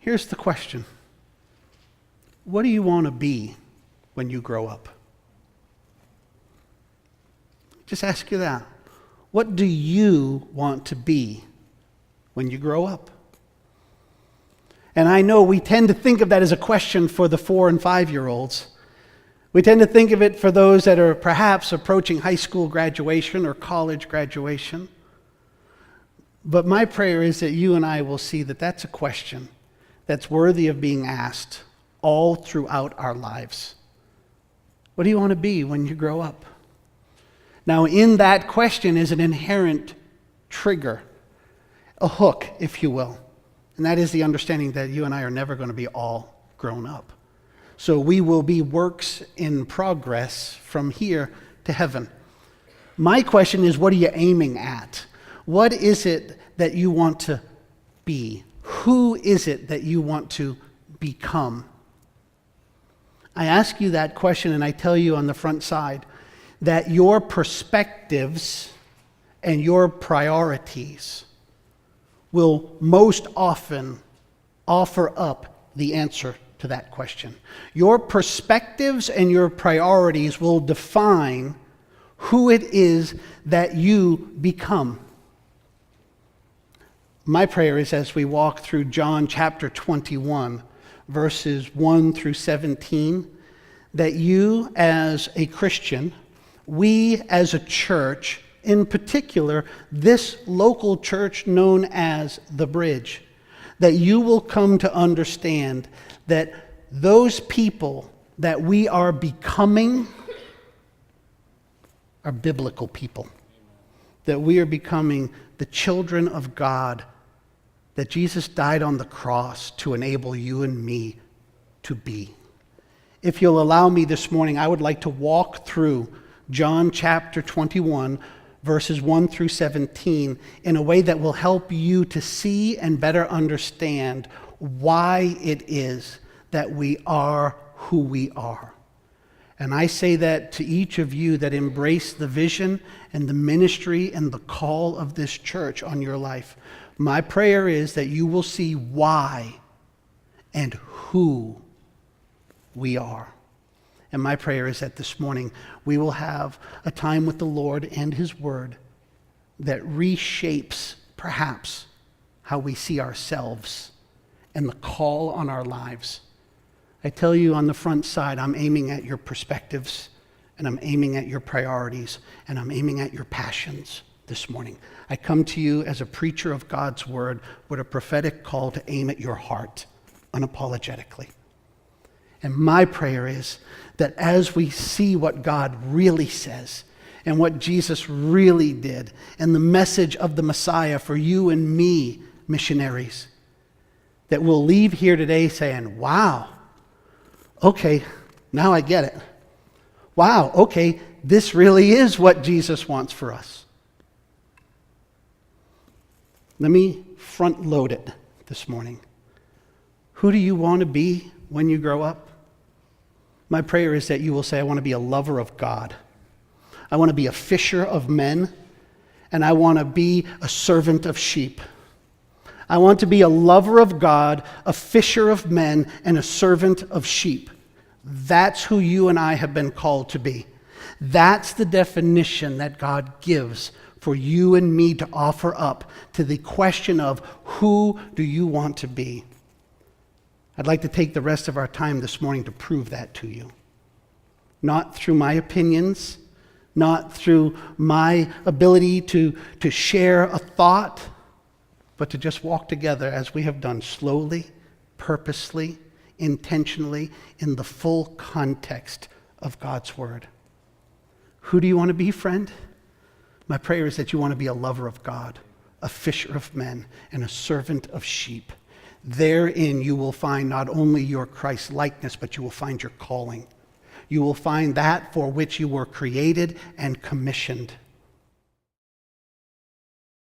Here's the question. What do you want to be when you grow up? Just ask you that. What do you want to be when you grow up? And I know we tend to think of that as a question for the 4 and 5-year-olds. We tend to think of it for those that are perhaps approaching high school graduation or college graduation. But my prayer is that you and I will see that that's a question that's worthy of being asked all throughout our lives. What do you want to be when you grow up? Now, in that question is an inherent trigger, a hook, if you will. And that is the understanding that you and I are never going to be all grown up. So we will be works in progress from here to heaven. My question is, what are you aiming at? What is it that you want to be? Who is it that you want to become? I ask you that question, and I tell you on the front side that your perspectives and your priorities will most often offer up the answer to that question. Your perspectives and your priorities will define who it is that you become. My prayer is, as we walk through John chapter 21, verses 1 through 17, that you as a Christian, we as a church, in particular, this local church known as The Bridge, that you will come to understand that those people that we are becoming are biblical people, that we are becoming the children of God, that Jesus died on the cross to enable you and me to be. If you'll allow me this morning, I would like to walk through John chapter 21, verses 1 through 17, in a way that will help you to see and better understand why it is that we are who we are. And I say that to each of you that embrace the vision and the ministry and the call of this church on your life. My prayer is that you will see why and who we are. And my prayer is that this morning we will have a time with the Lord and His Word that reshapes perhaps how we see ourselves and the call on our lives. I tell you on the front side, I'm aiming at your perspectives, and I'm aiming at your priorities, and I'm aiming at your passions this morning. I come to you as a preacher of God's Word with a prophetic call to aim at your heart unapologetically. And my prayer is that as we see what God really says and what Jesus really did and the message of the Messiah for you and me, missionaries, that we'll leave here today saying, wow, okay, now I get it. Wow, okay, this really is what Jesus wants for us. Let me front load it this morning. Who do you want to be when you grow up? My prayer is that you will say, I want to be a lover of God. I want to be a fisher of men, and I want to be a servant of sheep. I want to be a lover of God, a fisher of men, and a servant of sheep. That's who you and I have been called to be. That's the definition that God gives for you and me to offer up to the question of who do you want to be? I'd like to take the rest of our time this morning to prove that to you. Not through my opinions, not through my ability to share a thought, but to just walk together as we have done slowly, purposely, intentionally, in the full context of God's Word. Who do you want to be, friend? My prayer is that you want to be a lover of God, a fisher of men, and a servant of sheep. Therein you will find not only your Christ-likeness, but you will find your calling. You will find that for which you were created and commissioned.